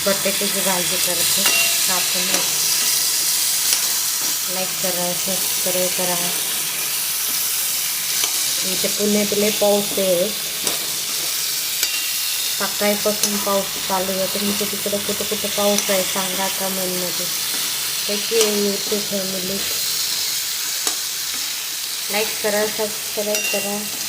बटाट्याची भाजी करते. आपण लाईक करा, सबस्क्राईब करा. इथे पुण्यात लय पाऊस आहे. सकाळपासून पाऊस चालू आहे. तुमच्या तिकडे कुठं कुठं पाऊस आहे सांगा कमेंटमध्ये. कशी आहे यूट्यूब फॅमिली? लाईक करा, सबस्क्राईब करा.